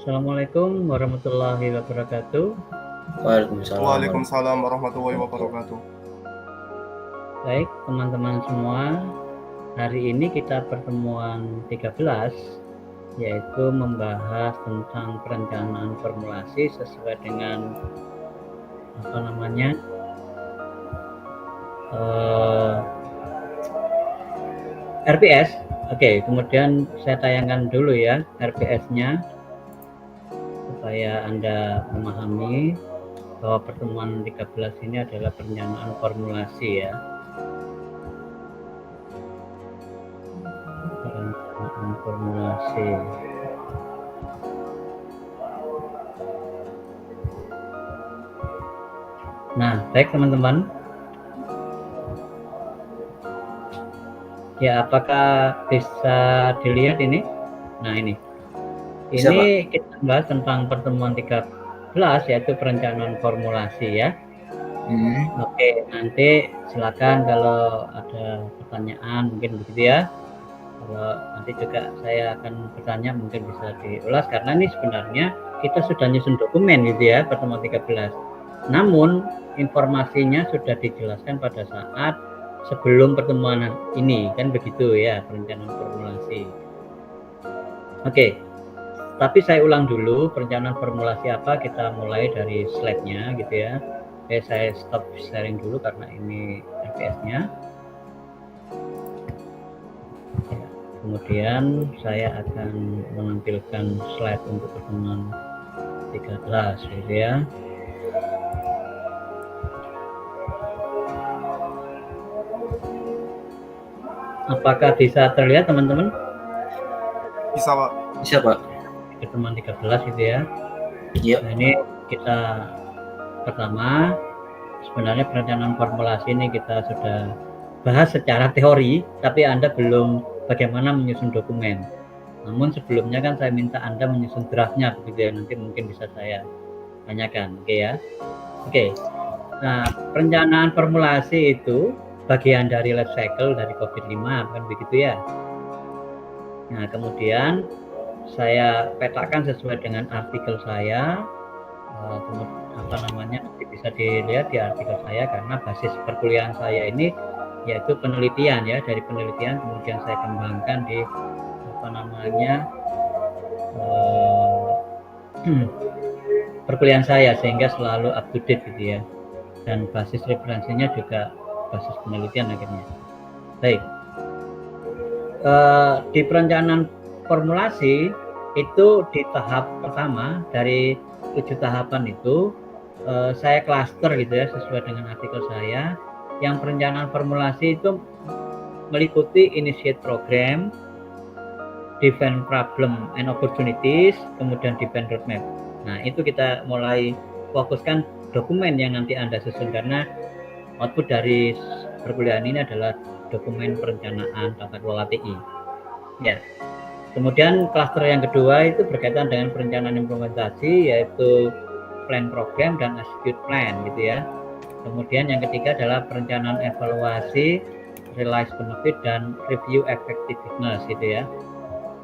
Assalamualaikum warahmatullahi wabarakatuh. Waalaikumsalam. Waalaikumsalam warahmatullahi wabarakatuh. Baik, teman-teman semua, hari ini kita pertemuan 13, yaitu membahas tentang perencanaan formulasi sesuai dengan RPS. Oke, kemudian saya tayangkan dulu ya RPS-nya supaya Anda memahami bahwa pertemuan 13 ini adalah perencanaan formulasi ya. Perencanaan formulasi. Nah, baik teman-teman. Ya, apakah bisa dilihat ini? Nah, ini. Bisa, Ini kita bahas tentang pertemuan 13, yaitu perencanaan formulasi ya. Oke, nanti silakan kalau ada pertanyaan mungkin begitu ya. Kalau nanti juga saya akan bertanya mungkin bisa diulas karena ini sebenarnya kita sudah nyusun dokumen gitu ya pertemuan 13. Namun informasinya sudah dijelaskan pada saat sebelum pertemuan ini kan begitu ya perencanaan formulasi. Oke. Tapi saya ulang dulu perencanaan formulasi apa, kita mulai dari slide-nya gitu ya. Oke, saya stop sharing dulu karena ini RPS-nya. Ya, kemudian saya akan menampilkan slide untuk pertemuan 13 gitu ya. Apakah bisa terlihat teman-teman? Bisa, Pak. Bisa, Pak. Pertemuan 13 gitu ya. Iya. Nah, ini kita pertama sebenarnya perencanaan formulasi ini kita sudah bahas secara teori, tapi Anda belum bagaimana menyusun dokumen. Namun sebelumnya kan saya minta Anda menyusun draftnya begitu ya, nanti mungkin bisa saya tanyakan, oke ya. Oke. Nah, perencanaan formulasi itu bagian dari life cycle dari COVID-5 kan begitu ya. Nah, kemudian saya petakan sesuai dengan artikel saya, nanti bisa dilihat di artikel saya karena basis perkuliahan saya ini yaitu penelitian ya, dari penelitian kemudian saya kembangkan di perkuliahan saya sehingga selalu up to date gitu ya, dan basis referensinya juga basis penelitian akhirnya. Baik, di perencanaan formulasi itu di tahap pertama dari 7 tahapan itu saya cluster gitu ya sesuai dengan artikel saya. Yang perencanaan formulasi itu meliputi initiate program, define problem and opportunities, kemudian define roadmap. Nah, itu kita mulai fokuskan dokumen yang nanti Anda susun karena output dari perkuliahan ini adalah dokumen perencanaan tata kelola TI. Ya. Kemudian klaster yang kedua itu berkaitan dengan perencanaan implementasi yaitu plan program dan execute plan gitu ya. Kemudian yang ketiga adalah perencanaan evaluasi, realize benefit dan review effectiveness gitu ya.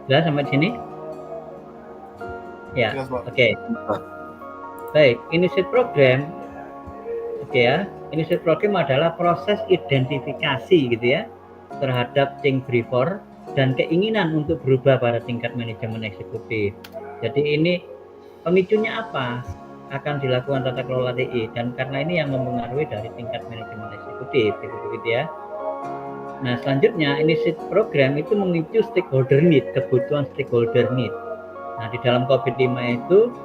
Jelas sampai di sini? Ya. Oke. Baik, initiate program. Oke ya. Initiate program adalah proses identifikasi gitu ya terhadap change driver dan keinginan untuk berubah pada tingkat manajemen eksekutif. Jadi ini pemicunya apa? Akan dilakukan tata kelola TI dan karena ini yang mempengaruhi dari tingkat manajemen eksekutif gitu ya. Nah, selanjutnya initiate program itu memicu stakeholder need, kebutuhan stakeholder need. Nah, di dalam COVID-5 itu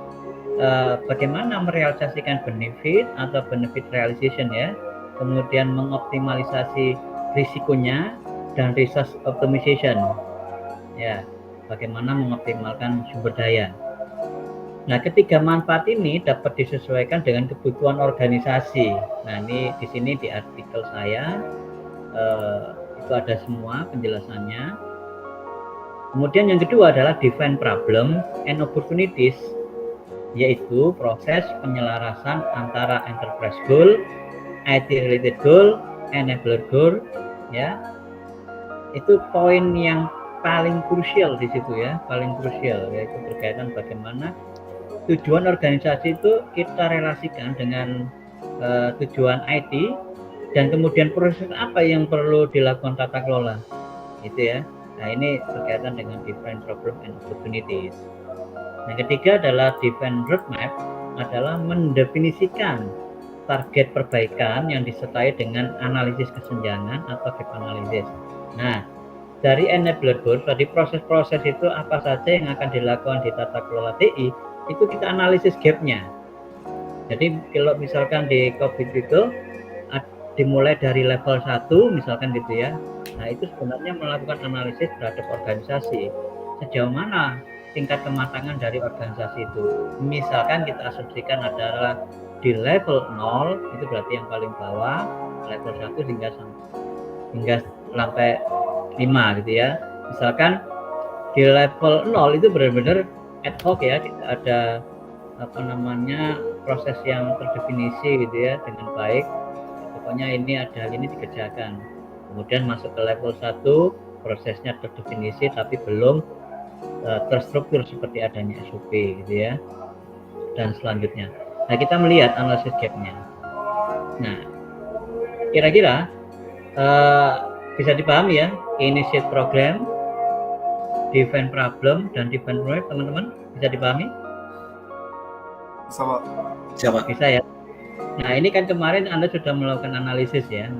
bagaimana merealisasikan benefit atau benefit realization ya, kemudian mengoptimalisasi risikonya dan resource optimization ya, bagaimana mengoptimalkan sumber daya. Nah, ketiga manfaat ini dapat disesuaikan dengan kebutuhan organisasi. Nah, ini di sini di artikel saya itu ada semua penjelasannya. Kemudian yang kedua adalah define problem and opportunities, yaitu proses penyelarasan antara enterprise goal, IT related goal, enabler goal ya. Itu poin yang paling krusial di situ ya, paling krusial, yaitu berkaitan bagaimana tujuan organisasi itu kita relasikan dengan tujuan IT, dan kemudian proses apa yang perlu dilakukan tata kelola, gitu ya. Nah, ini berkaitan dengan define problem and opportunities. Yang ketiga adalah define roadmap, adalah mendefinisikan target perbaikan yang disertai dengan analisis kesenjangan atau gap analysis. Nah, dari enabler goals, tadi proses-proses itu apa saja yang akan dilakukan di tata kelola TI, itu kita analisis gap-nya. Jadi kalau misalkan di COVID itu dimulai dari level 1 misalkan gitu ya. Nah, itu sebenarnya melakukan analisis terhadap organisasi. Sejauh mana tingkat kematangan dari organisasi itu. Misalkan kita asumsikan adalah di level 0, itu berarti yang paling bawah, level 1 hingga sampai 5 gitu ya. Misalkan di level 0 itu benar-benar ad hoc ya, tidak ada proses yang terdefinisi gitu ya dengan baik. Pokoknya ini ada ini dikerjakan. Kemudian masuk ke level 1, prosesnya terdefinisi tapi belum terstruktur seperti adanya SOP gitu ya. Dan selanjutnya. Nah, kita melihat analisis gap-nya. Nah, kira-kira bisa dipahami ya, initiate program, define problem, dan define project, teman-teman bisa dipahami? Bisa, Pak. Siapa? Bisa ya. Nah, ini kan kemarin Anda sudah melakukan analisis ya,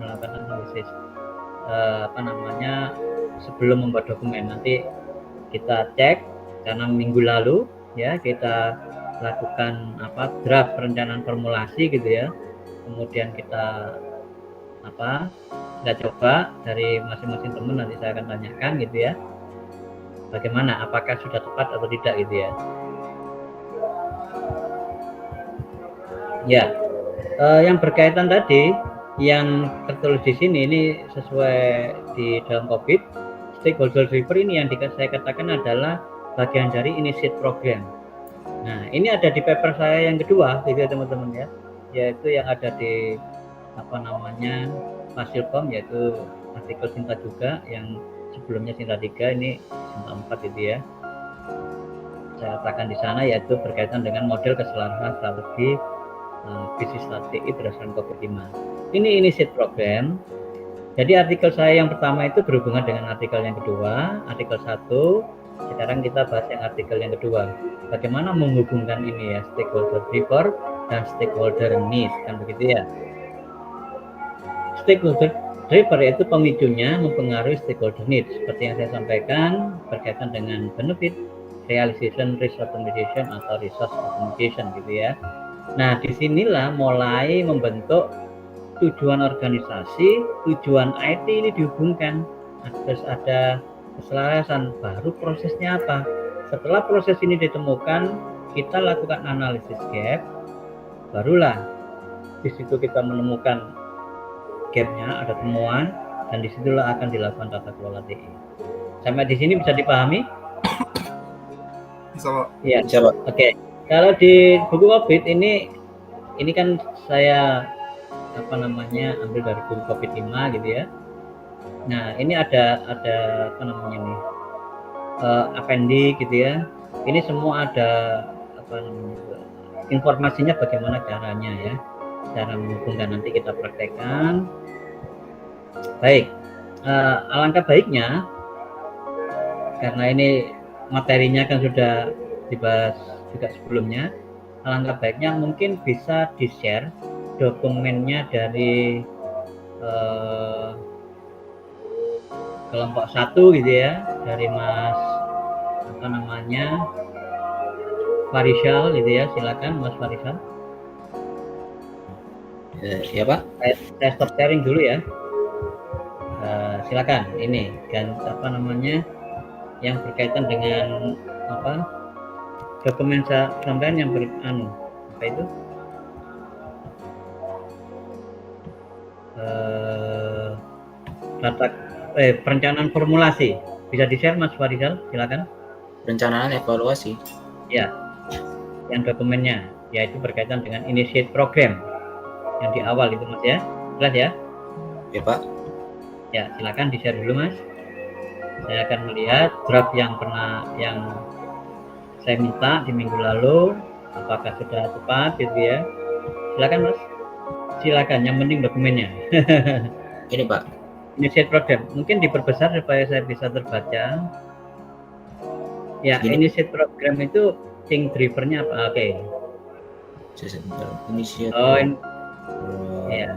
sebelum membuat dokumen. Nanti kita cek, karena minggu lalu ya kita lakukan draft perencanaan formulasi gitu ya. Kemudian kita coba dari masing-masing teman, nanti saya akan tanyakan gitu ya. Bagaimana, apakah sudah tepat atau tidak gitu ya. Ya. Yang berkaitan tadi yang tertulis di sini ini sesuai di dalam COVID, stakeholder driver ini yang saya katakan adalah bagian dari initiate program. Nah, ini ada di paper saya yang kedua gitu ya teman-teman ya, yaitu yang ada di Fasilkom, yaitu artikel Sinta juga, yang sebelumnya Sinta 3, ini Sinta 4 gitu ya. Saya katakan di sana yaitu berkaitan dengan model keselarasan strategi bisnis TI berdasarkan COVID-5. Ini initiate program. Jadi artikel saya yang pertama itu berhubungan dengan artikel yang kedua, artikel 1. Sekarang kita bahas yang artikel yang kedua. Bagaimana menghubungkan ini ya, stakeholder driver dan stakeholder needs, kan begitu ya. Stakeholder driver itu pemicunya mempengaruhi stakeholder needs, seperti yang saya sampaikan berkaitan dengan benefit, realization, risk optimization atau resource optimization gitu ya. Nah, disinilah mulai membentuk tujuan organisasi, tujuan IT ini dihubungkan. Terus ada keselarasan, baru prosesnya apa? Setelah proses ini ditemukan, kita lakukan analisis gap, barulah di situ kita menemukan gapnya, ada temuan, dan disitulah akan dilakukan tata kelola TI. Sampai di sini bisa dipahami? Bisa, Pak. Iya. Bisa, Pak. Oke. Kalau di buku COVID ini kan saya ambil dari buku COVID-5 gitu ya. Nah, ini ada appendix gitu ya. Ini semua ada informasinya bagaimana caranya ya. Cara menghubungkan, nanti kita praktekkan. Baik. Alangkah baiknya, karena ini materinya kan sudah dibahas juga sebelumnya, alangkah baiknya mungkin bisa di-share dokumennya dari kelompok 1 gitu ya, dari Mas Farisal gitu ya. Silakan Mas Farisal. Ya, Pak. Saya stop sharing dulu ya. Silakan, ini kan yang berkaitan dengan dokumen sampean yang perencanaan formulasi. Bisa di-share Mas Farisal, silakan. Perencanaan evaluasi. Ya, yang dokumennya yaitu berkaitan dengan initiate program yang di awal itu Mas ya. Jelas ya? Ya, Pak. Ya, silakan di-share dulu Mas. Saya akan melihat draft yang saya minta di minggu lalu, apakah sudah tepat gitu ya. Silakan Mas. Silakan, yang penting dokumennya. Ini Pak. Initiate program. Mungkin diperbesar supaya saya bisa terbaca. Ya, Ini. initiate program itu think drivernya apa? Oke. Initiate. Oh, ya.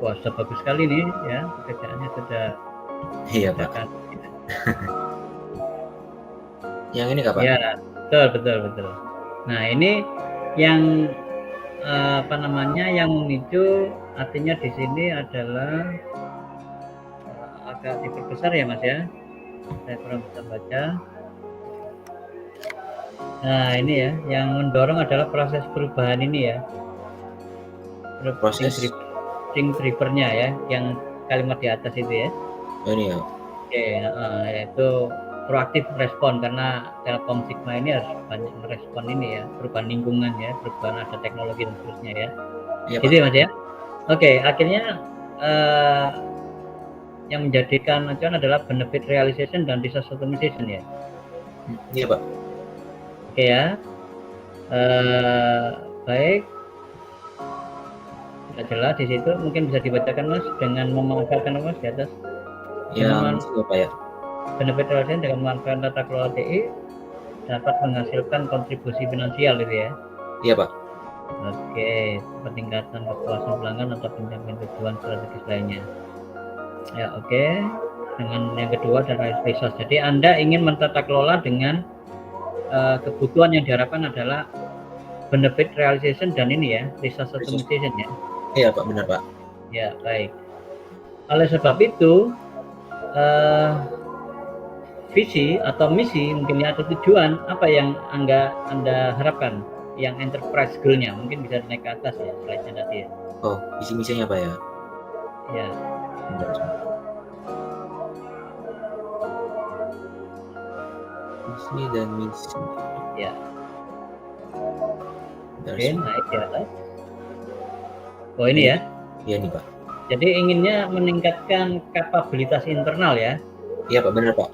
Wah, sudah bagus sekali nih ya, pekerjaannya sudah. Iya Pak. Yang ini Kak Pak? Ya, betul. Nah, ini yang yang memicu, artinya di sini adalah agak diperbesar ya Mas ya. Saya kurang bisa baca. Nah, ini ya, yang mendorong adalah proses perubahan ini ya. Proses think drivernya ya, yang kalimat di atas itu ya. Oh, ini ya. Oke, yaitu proaktif respon, karena Telkom Sigma ini harus banyak merespon ini ya, perubahan lingkungan ya, perubahan ada teknologi dan seterusnya ya. Iya, Gitu ya Mas ya. Oke, akhirnya yang menjadikan acuan adalah benefit realization dan resource optimization ya. Iya Pak. Oke ya. Baik. Tidak jelas di situ, mungkin bisa dibacakan Mas dengan memanfaatkan Mas di atas. Ya, apa ya? Benefit realization dengan memanfaatkan tata kelola TI dapat menghasilkan kontribusi finansial gitu ya. Iya Pak. Oke, peningkatan kepuasan pelanggan atau pencapaian tujuan strategis lainnya. Ya oke. Dengan yang kedua adalah resource. Jadi Anda ingin mentata kelola dengan kebutuhan yang diharapkan adalah benefit realization dan ini ya, resource optimization ya. Iya Pak, benar Pak. Ya baik. Oleh sebab itu visi atau misi mungkin ya, atau tujuan apa yang Anda harapkan, yang enterprise goal-nya mungkin bisa naik ke atas ya slide-nya tadi ya. Oh, visi-misinya apa ya? Ya. Visi dan misi. Ya. Oke, naik ke atas. Oh ini ya. Iya nih Pak. Jadi inginnya meningkatkan kapabilitas internal ya. Iya Pak, benar Pak.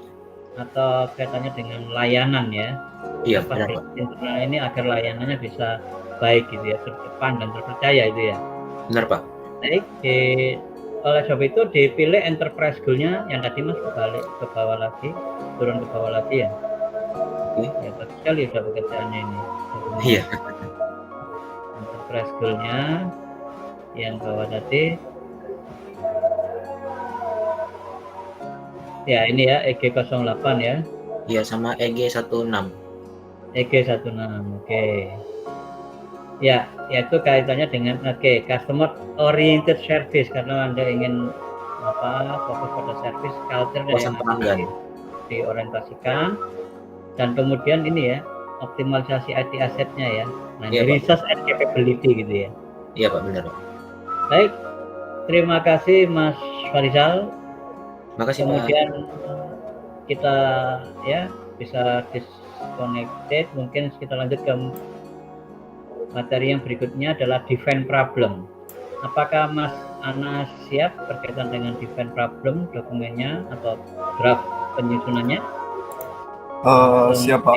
Atau kaitannya dengan layanan ya. Iya benar Pak. Internal ini agar layanannya bisa baik gitu ya, terdepan dan terpercaya itu ya. Benar Pak. Baik, oleh sebab itu dipilih enterprise goal-nya yang tadi Mas kebalik ke bawah lagi, turun ke bawah lagi ya. Oke. Ya bagus sekali udah pekerjaannya ini. Iya. Enterprise goal-nya yang bawah tadi. Ya ini ya EG08 ya. Iya sama EG16. EG16, oke. Ya, yaitu kaitannya dengan customer oriented service, karena Anda ingin fokus pada service culture yang diorientasikan, dan kemudian ini ya optimalisasi IT asetnya ya. Nah, iya, resource and capability gitu ya. Iya Pak, benar Pak. Baik, terima kasih Mas Farizal. Makasih kemudian Pak. Kita ya bisa disconnected, mungkin kita lanjut ke materi yang berikutnya adalah define problem. Apakah Mas Anas siap berkaitan dengan define problem, dokumennya atau draft penyusunannya? Siap Pak.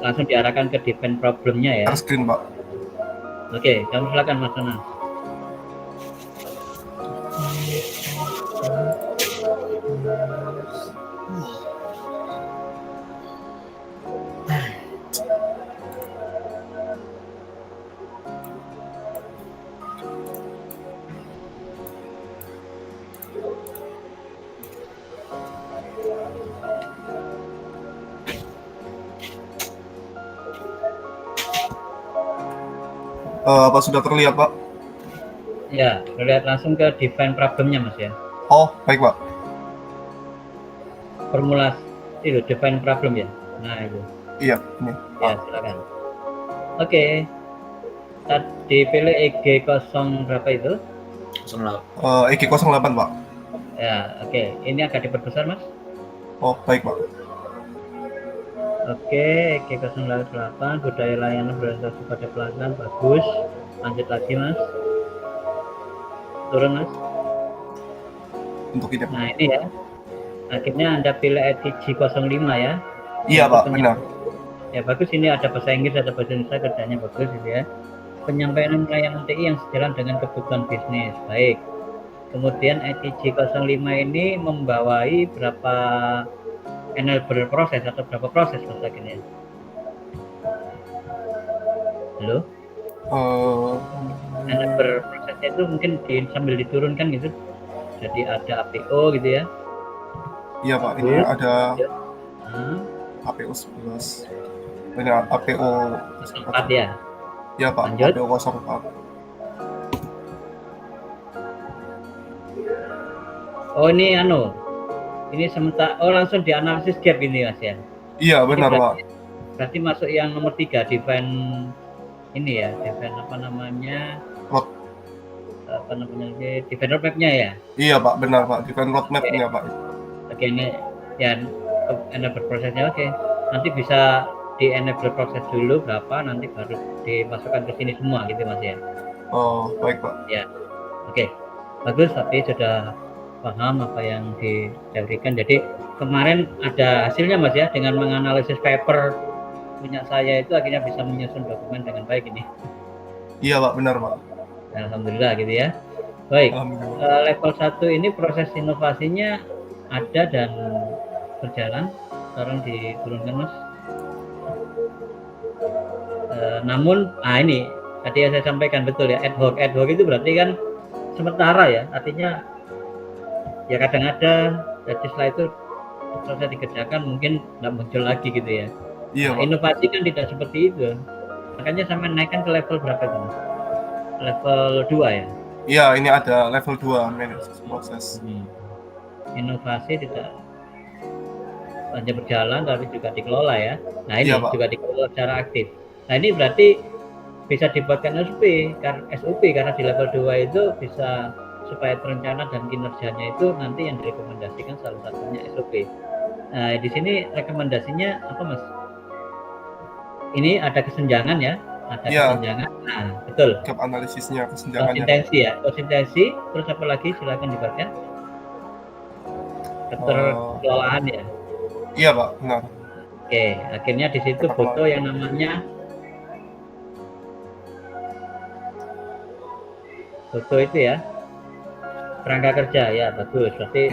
Langsung diarahkan ke define problemnya ya. Screen Pak. Oke, kamu silakan Mas Anas. Apa sudah terlihat Pak? Ya, terlihat langsung ke define problemnya Mas ya. Oh, baik Pak. Formulasi itu define problem ya. Nah itu. Iya, ini. Ya, silakan. Oke. Tadi pilih EG0 berapa itu? 08. EG08 Pak. Ya, oke. Ini agak diperbesar Mas. Oh, baik Pak. Oke, EG008 budaya layanan berorientasi pada pelanggan, bagus. Lanjut lagi Mas. Turun Mas. Untuk ini. Nah ini ya. Akhirnya Anda pilih ETG 05 ya. Iya Pak, benar. Ya bagus, ini ada bahasa Inggris, ada bahasa Indonesia, kerjanya bagus gitu ya. Penyampaian pelayanan TI yang sejalan dengan kebutuhan bisnis. Baik. Kemudian ETG 05 ini membawai berapa enabler proses atau berapa proses Mas akhirnya? Halo? Enabler prosesnya itu mungkin sambil diturunkan gitu. Jadi ada APO gitu ya. Iya Pak, ini ada Hmm. APO 11. Ini APO 4 ya. Iya Pak, Lanjut. APO 04. Oh ini ini sementara, langsung dianalisis gap ini Mas ya. Iya benar Pak. Berarti masuk yang nomor 3, define ini ya, define apa namanya? Define roadmap-nya ya. Iya Pak, benar Pak, define roadmap-nya Pak. Oke, ini ya enable prosesnya oke. Nanti bisa di enable proses dulu berapa, nanti baru dimasukkan ke sini semua gitu Mas ya. Oh baik Pak. Ya, oke, bagus. Tapi sudah paham apa yang diteorikan. Jadi kemarin ada hasilnya Mas ya, dengan menganalisis paper punya saya itu akhirnya bisa menyusun dokumen dengan baik ini. Iya Pak, benar Pak. Alhamdulillah gitu ya. Baik. Level 1 ini proses inovasinya ada dan berjalan. Sekarang diturunkan Mas. Namun ini tadi yang saya sampaikan betul ya, ad hoc itu berarti kan sementara ya, artinya ya kadang ada, jadi setelah itu selesai dikerjakan mungkin nggak muncul lagi gitu ya. Iya Pak. Inovasi kan tidak seperti itu, makanya sampai naikkan ke level berapa itu Mas? Level 2 ya? Iya, ini ada level 2 manage proses. Inovasi tidak hanya berjalan tapi juga dikelola ya. Nah ini Iya, Pak. juga dikelola secara aktif. Nah ini berarti bisa dibuatkan SOP karena di level 2 itu bisa supaya terencana dan kinerjanya itu nanti yang direkomendasikan salah satunya SOP. Nah di sini rekomendasinya apa Mas? Ini ada kesenjangan ya, ada kesenjangan. Nah betul. Gap analisisnya, kesenjangannya. Konsistensi ya, konsistensi. Terus apa lagi? Silakan dibaca. Keterkelolaan ya. Iya Pak, benar. Oke, akhirnya di situ butuh yang namanya itu ya, kerangka kerja ya, bagus. Berarti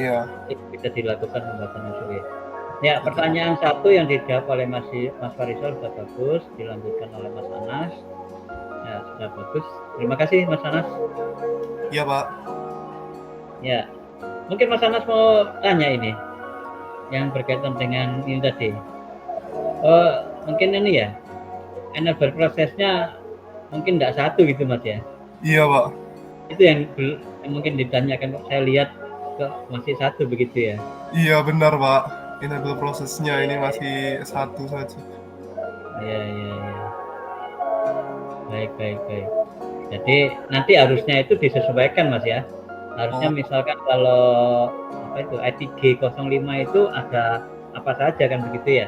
bisa dilakukan pembuatan SOP. Ya, pertanyaan 1 yang dijawab oleh Mas Farisal sudah bagus, dilanjutkan oleh Mas Anas. Ya, sudah bagus. Terima kasih Mas Anas. Iya Pak. Ya, mungkin Mas Anas mau tanya ini yang berkaitan dengan ini tadi. Mungkin ini ya, enabler prosesnya mungkin tidak satu gitu Mas ya. Iya Pak. Itu yang mungkin ditanyakan, kok saya lihat kok masih satu begitu ya. Iya benar Pak, enable prosesnya ini masih satu saja. Iya. Baik. Jadi nanti harusnya itu disesuaikan Mas ya. Harusnya misalkan kalau ETG 05 itu ada apa saja kan begitu ya.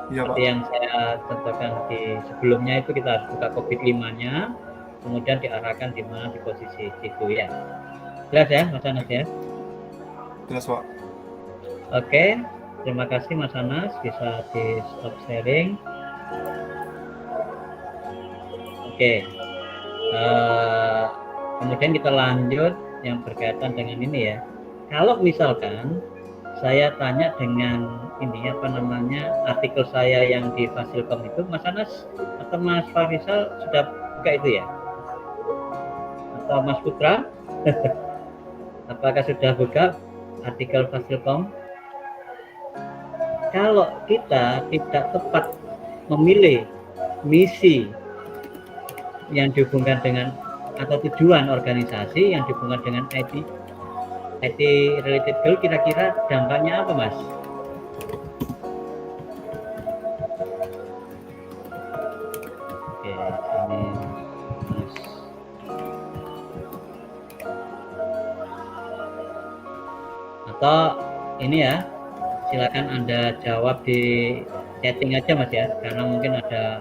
Iya Pak. Seperti yang saya contohkan di sebelumnya itu kita harus buka COVID 5-nya, kemudian diarahkan di mana di posisi situ ya. Jelas ya Mas Anas ya? Jelas Pak. Oke, terima kasih Mas Anas, bisa di stop sharing. Oke. Kemudian kita lanjut yang berkaitan dengan ini ya. Kalau misalkan saya tanya dengan ini artikel saya yang di Fasilkom itu, Mas Anas atau Mas Farisal sudah buka itu ya? Atau Mas Putra? Apakah sudah buka artikel Fasilkom? Kalau kita tidak tepat memilih misi yang dihubungkan dengan atau tujuan organisasi yang dihubungkan dengan IT related goal, kira-kira dampaknya apa Mas? Oke, ini Mas. Atau ini ya, silakan Anda jawab di chatting aja Mas ya, karena mungkin ada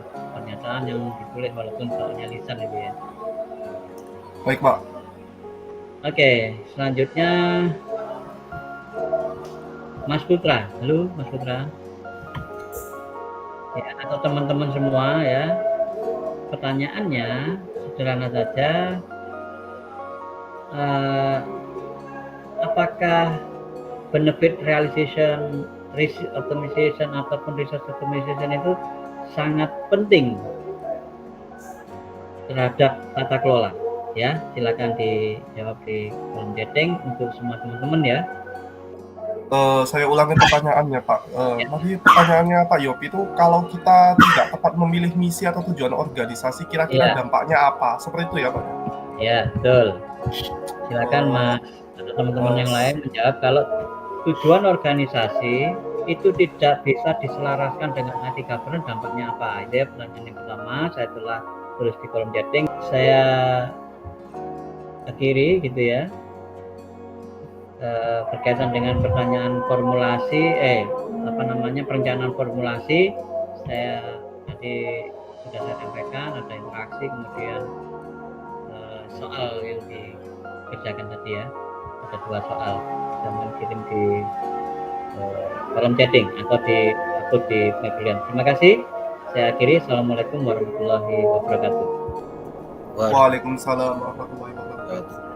pernyataan yang ditulis walaupun soalnya lisan itu ya. Baik, Pak. Oke, selanjutnya Mas Putra. Halo Mas Putra. Ya, atau teman-teman semua ya. Pertanyaannya sederhana saja. Apakah benefit realization, risk optimization ataupun resource optimization itu sangat penting terhadap tata kelola? Ya, silakan dijawab di kolom chatting untuk semua teman-teman ya. Saya ulangi pertanyaannya, Pak. Tadi pertanyaannya Pak Yopi itu kalau kita tidak tepat memilih misi atau tujuan organisasi, kira-kira dampaknya apa? Seperti itu ya, Pak? Ya, betul. Silakan Mas atau teman-teman yang lain menjawab kalau tujuan organisasi itu tidak bisa diselaraskan dengan IT governance, dampaknya apa? Itu ya pertanyaan yang pertama. Saya telah tulis di kolom chatting. Saya akhiri gitu ya. Berkaitan dengan pertanyaan formulasi perencanaan formulasi, saya tadi sudah saya sampaikan ada interaksi, kemudian soal yang dikerjakan tadi ya, ada 2 soal, jangan kirim di kolom chatting atau di upload di Pavilion. Terima kasih, saya akhiri. Assalamualaikum warahmatullahi wabarakatuh. Waalaikumsalam warahmatullahi wabarakatuh.